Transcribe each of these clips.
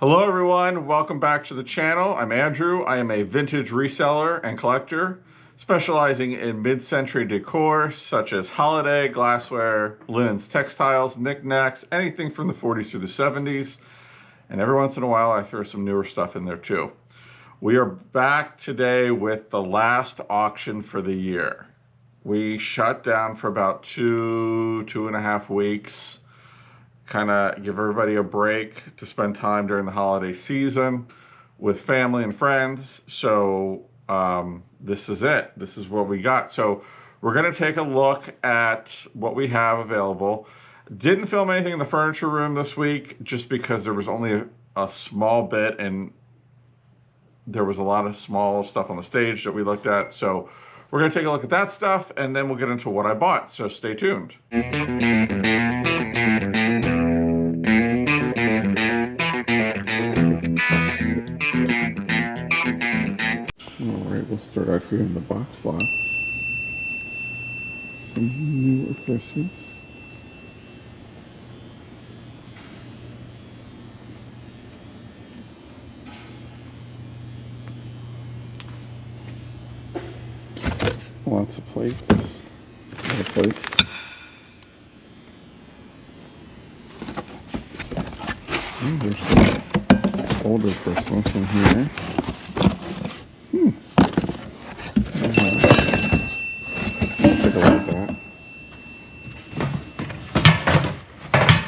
Hello everyone, welcome back to the channel. I'm Andrew. I am a vintage reseller and collector specializing in mid-century decor such as holiday, glassware, linens, textiles, knickknacks, anything from the 40s through the 70s. And every once in a while I throw some newer stuff in there too. We are back today with the last auction for the year. We shut down for about two and a half weeks. Kind of give everybody a break to spend time during the holiday season with family and friends. So this is it. This is what we got. So we're going to take a look at what we have available. Didn't film anything in the furniture room this week just because there was only a small bit and there was a lot of small stuff on the stage that we looked at. So we're going to take a look at that stuff and then we'll get into what I bought. So stay tuned. Alright, we'll start out here in the box slots. Some newer Christmas. Lots of plates. A lot of plates. Oh, there's some older Christmas in here. Take a look at that.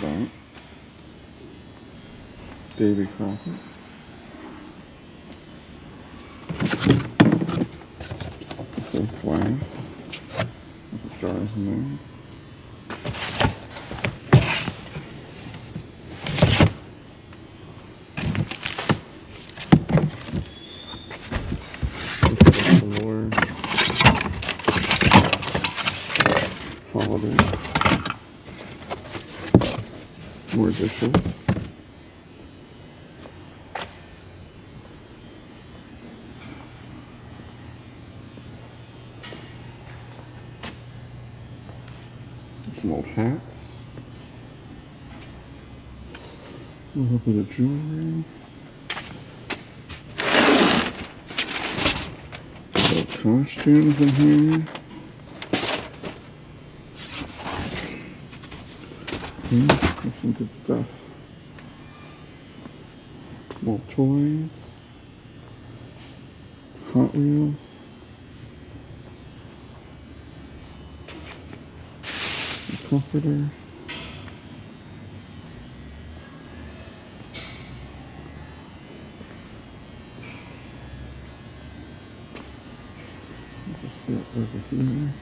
That. Davy Crockett. This is glass. There's some jars in there. Holiday. More dishes. Some old hats. A little bit of jewelry. Little costumes in here. There's some good stuff. Some old toys. Hot Wheels. A comforter. Just get over here.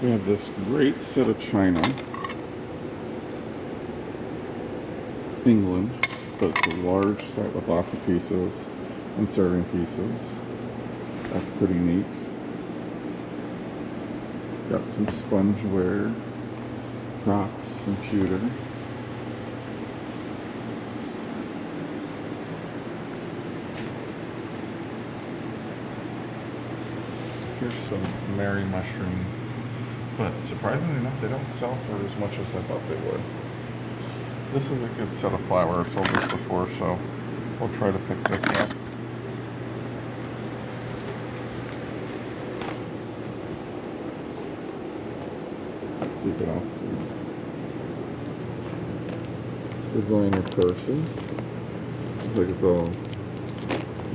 We have this great set of china. England, but it's a large set with lots of pieces and serving pieces. That's pretty neat. Got some spongeware, crocks, and pewter. Here's some Mary mushroom, but surprisingly enough, they don't sell for as much as I thought they would. This is a good set of flour. I've sold this before, so we'll try to pick this up. Let's see what else. Designer purses. Looks like it's all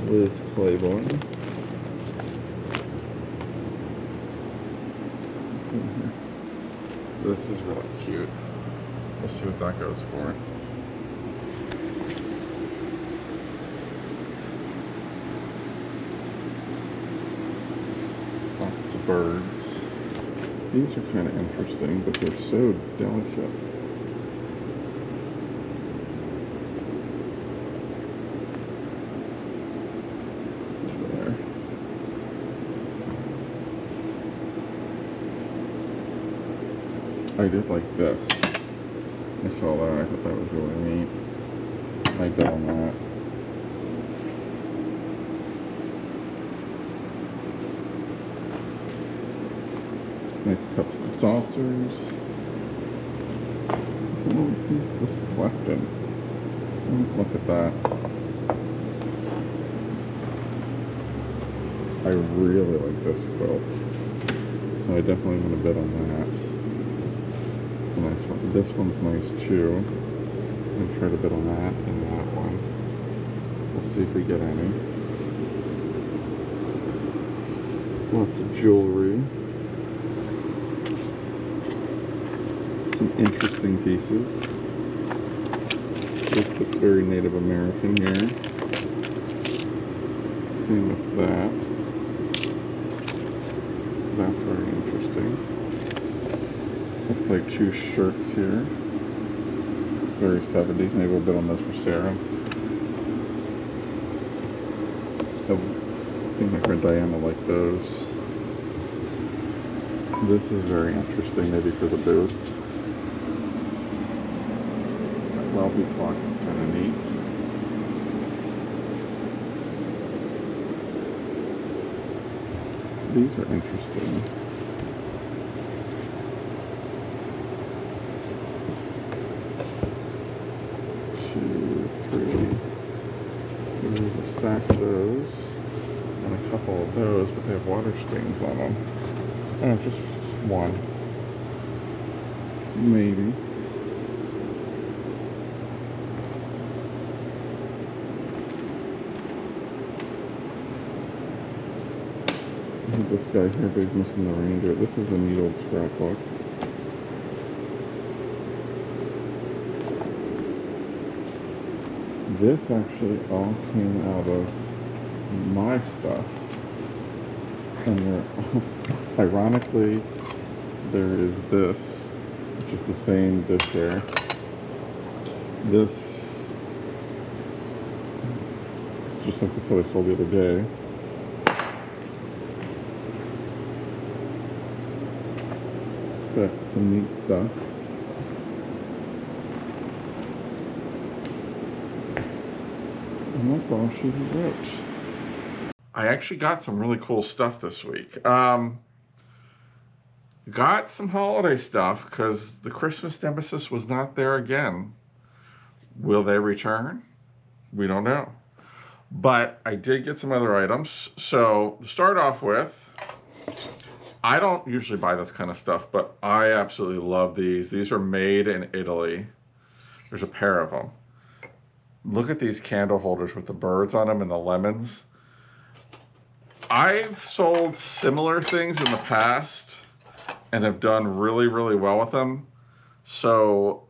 Liz Claiborne. This is really cute. We'll see what that goes for. Lots of birds. These are kind of interesting, but they're so delicate. There. I did like this. I saw that. I thought that was really neat. I bet on that. Nice cups and saucers. Is this another piece? This is left in. Let's look at that. I really like this quilt. So I definitely want to bid on that. It's a nice one. This one's nice too. I'm going to try to bid on that and that one. We'll see if we get any. Lots of jewelry. Some interesting pieces. This looks very Native American here. Same with that. That's very interesting. Looks like 2 shirts here. Very 70s. Maybe we'll bid on this for Sarah. I think my friend Diana will like those. This is very interesting, maybe for the booth. Welby clock is kind of neat. These are interesting. Two, three. There's a stack of those and a couple of those, but they have water stains on them. Oh, just one. Maybe. This guy here, but he's missing the reindeer. This is a neat old scrapbook. This actually all came out of my stuff. And ironically, there is this, which is the same dish here. This is just like this that I sold the other day. But some neat stuff. And that's all she wrote. I actually got some really cool stuff this week. Got some holiday stuff because the Christmas nemesis was not there again. Will they return? We don't know. But I did get some other items. So to start off with, I don't usually buy this kind of stuff, but I absolutely love these. These are made in Italy. There's a pair of them. Look at these candle holders with the birds on them and the lemons. I've sold similar things in the past and have done really, really well with them. So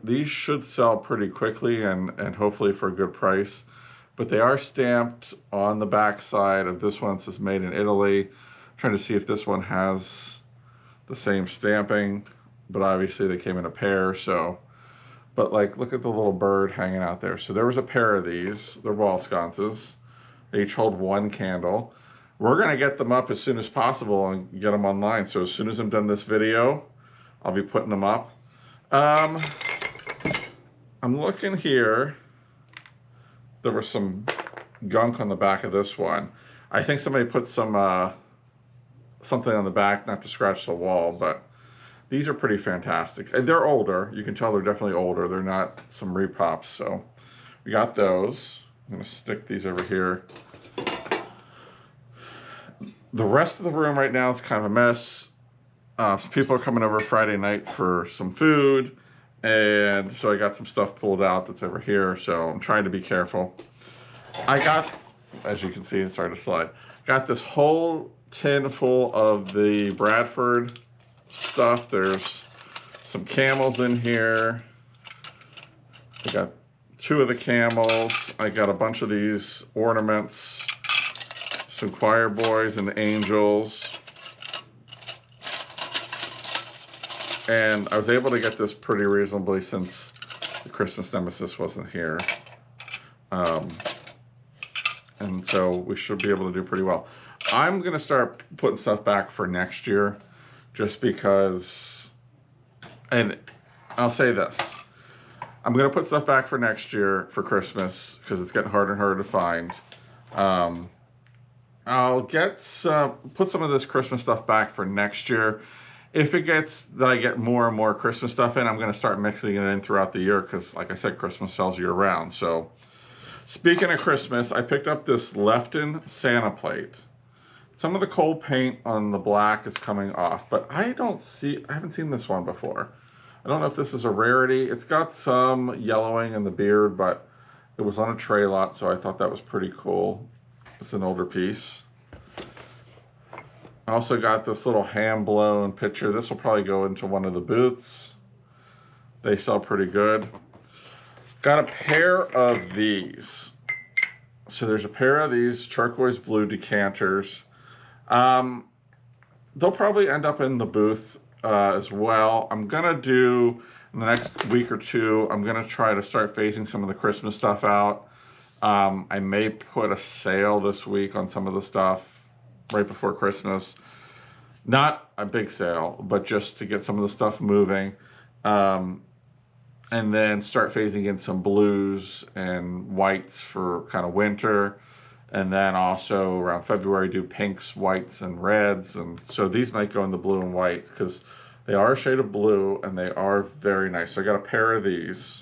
these should sell pretty quickly and hopefully for a good price. But they are stamped on the back side of this one. It says made in Italy. Trying to see if this one has the same stamping, but obviously they came in a pair, so. But like, look at the little bird hanging out there. So there was a pair of these. They're wall sconces. They each hold 1 candle. We're gonna get them up as soon as possible and get them online. So as soon as I'm done this video, I'll be putting them up. I'm looking here. There was some gunk on the back of this one. I think somebody put some something on the back, not to scratch the wall, but these are pretty fantastic. They're older. You can tell they're definitely older. They're not some repops. So we got those. I'm gonna stick these over here. The rest of the room right now is kind of a mess. Some people are coming over Friday night for some food, and so I got some stuff pulled out that's over here, so I'm trying to be careful. I got, as you can see, it started to slide, got this whole tin full of the Bradford stuff. There's some camels in here. I got 2 of the camels. I got a bunch of these ornaments, some choir boys and angels. And I was able to get this pretty reasonably since the Christmas Nemesis wasn't here. And so we should be able to do pretty well. I'm going to start putting stuff back for next year just because, and I'll say this, I'm going to put stuff back for next year for Christmas because it's getting harder and harder to find. I'll put some of this Christmas stuff back for next year. If it gets that I get more and more Christmas stuff in, I'm going to start mixing it in throughout the year because, like I said, Christmas sells year round. So, speaking of Christmas, I picked up this Lefton Santa plate. Some of the cold paint on the black is coming off, but I haven't seen this one before. I don't know if this is a rarity. It's got some yellowing in the beard, but it was on a tray lot, so I thought that was pretty cool. It's an older piece. I also got this little hand-blown picture. This will probably go into one of the booths. They sell pretty good. Got a pair of these. So there's a pair of these turquoise blue decanters. They'll probably end up in the booth as well. I'm gonna do, in the next week or two, I'm gonna try to start phasing some of the Christmas stuff out. I may put a sale this week on some of the stuff right before Christmas. Not a big sale, but just to get some of the stuff moving. And then start phasing in some blues and whites for kind of winter. And then also around February do pinks, whites, and reds. And so these might go in the blue and white because they are a shade of blue and they are very nice. So I got a pair of these.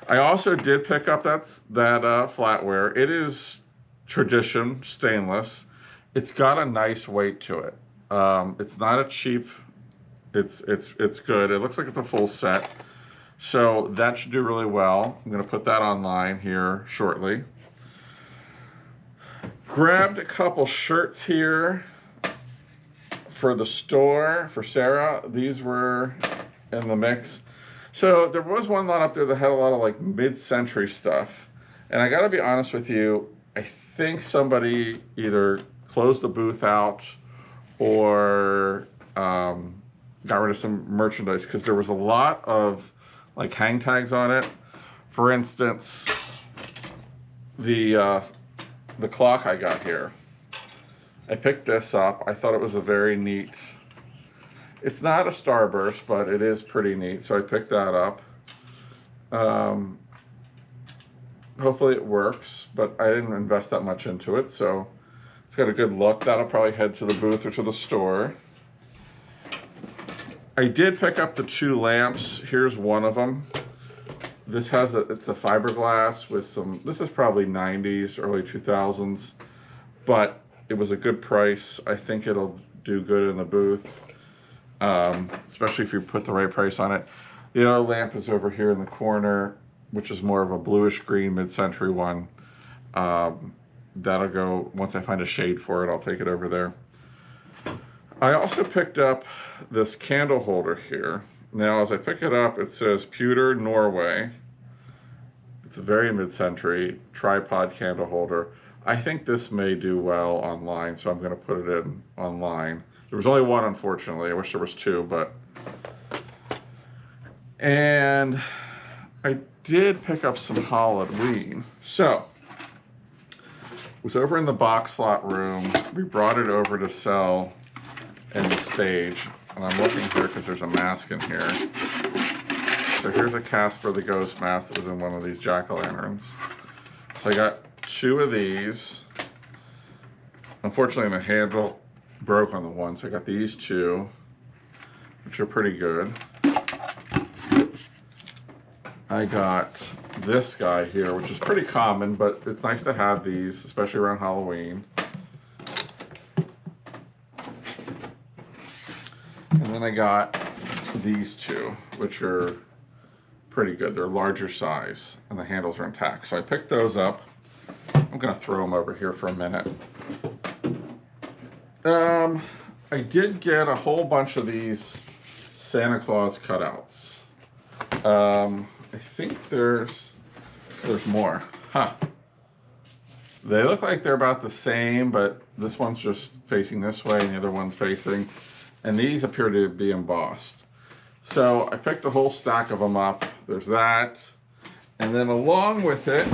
I also did pick up that flatware. It is tradition stainless. It's got a nice weight to it. It's not a cheap. It's good. It looks like it's a full set. So that should do really well. I'm going to put that online here shortly. Grabbed a couple shirts here for the store for Sarah. These were in the mix. So there was one lot up there that had a lot of like mid-century stuff. And I got to be honest with you, I think somebody either closed the booth out or got rid of some merchandise because there was a lot of like hang tags on it. For instance, the clock I got here. I picked this up. I thought it was a very neat, it's not a starburst, but it is pretty neat. So I picked that up. Hopefully it works, but I didn't invest that much into it. So it's got a good look. That'll probably head to the booth or to the store. I did pick up the 2 lamps. Here's one of them. This has it's a fiberglass with some, this is probably 90s, early 2000s, but it was a good price. I think it'll do good in the booth, especially if you put the right price on it. The other lamp is over here in the corner, which is more of a bluish green mid-century one. That'll go, once I find a shade for it, I'll take it over there. I also picked up this candle holder here. Now, as I pick it up, it says Pewter, Norway. It's a very mid-century tripod candle holder. I think this may do well online, so I'm going to put it in online. There was only one, unfortunately. I wish there was 2, but... And I did pick up some Halloween. So, it was over in the box lot room. We brought it over to sell in the stage. And I'm looking here because there's a mask in here. So here's a Casper the Ghost mask that was in one of these jack-o'-lanterns. So I got 2 of these. Unfortunately, the handle broke on the one, so I got these 2, which are pretty good. I got this guy here, which is pretty common, but it's nice to have these, especially around Halloween. And then I got these 2, which are pretty good. They're larger size, and the handles are intact. So I picked those up. I'm going to throw them over here for a minute. I did get a whole bunch of these Santa Claus cutouts. I think there's more. Huh. They look like they're about the same, but this one's just facing this way and the other one's facing. and these appear to be embossed. So I picked a whole stack of them up. There's that. And then along with it,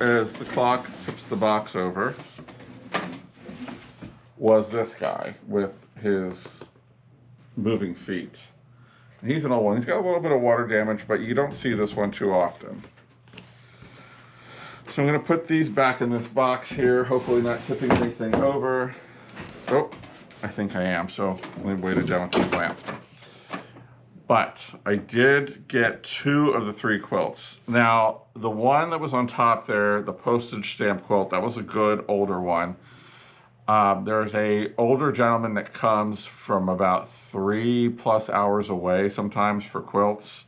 as the clock tips the box over, was this guy with his moving feet. And he's an old one. He's got a little bit of water damage, but you don't see this one too often. So I'm going to put these back in this box here, hopefully not tipping anything over. Oh, I think I am, so let me wait it down with this lamp. But I did get 2 of the 3 quilts. Now, the one that was on top there, the postage stamp quilt, that was a good older one. There's a older gentleman that comes from about 3+ hours away sometimes for quilts.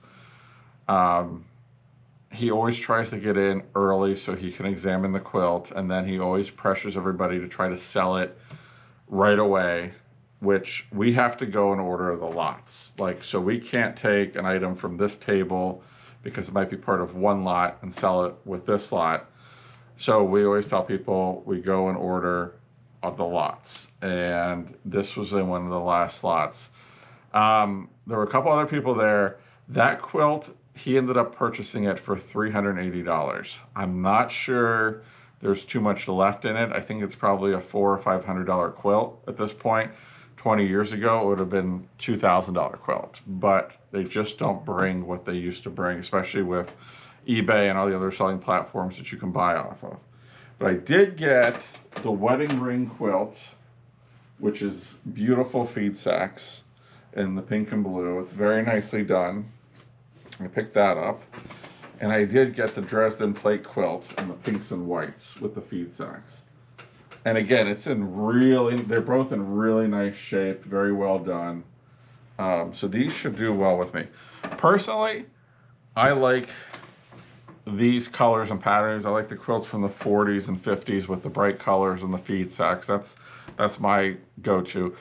He always tries to get in early so he can examine the quilt, and then he always pressures everybody to try to sell it right away, which we have to go and order the lots. Like, so we can't take an item from this table because it might be part of one lot and sell it with this lot. So we always tell people we go and order of the lots. And this was in one of the last lots. There were a couple other people there. That quilt, he ended up purchasing it for $380. I'm not sure there's too much left in it. I think it's probably a $400 or $500 quilt at this point. 20 years ago, it would have been $2,000 quilt, but they just don't bring what they used to bring, especially with eBay and all the other selling platforms that you can buy off of. But I did get the wedding ring quilt, which is beautiful feed sacks in the pink and blue. It's very nicely done. I picked that up. And I did get the Dresden plate quilt in the pinks and whites with the feed sacks. And again, they're both in really nice shape, very well done. So these should do well with me. Personally, I like these colors and patterns. I like the quilts from the 40s and 50s with the bright colors and the feed sacks. That's my go-to.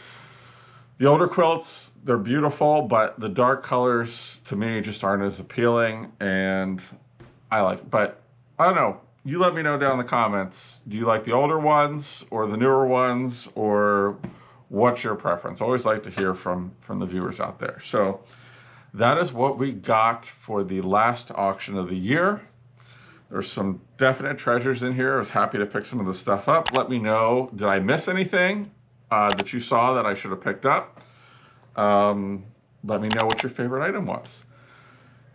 The older quilts, they're beautiful, but the dark colors to me just aren't as appealing, and but I don't know. You let me know down in the comments. Do you like the older ones or the newer ones, or what's your preference? I always like to hear from the viewers out there. So that is what we got for the last auction of the year. There's some definite treasures in here. I was happy to pick some of the stuff up. Let me know, did I miss anything that you saw that I should have picked up? Let me know what your favorite item was.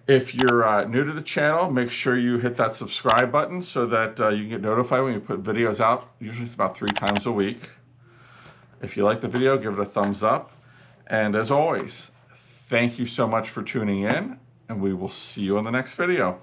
If you're new to the channel, make sure you hit that subscribe button so that you can get notified when we put videos out. Usually it's about 3 times a week. If you like the video, give it a thumbs up. And as always, thank you so much for tuning in, and we will see you in the next video.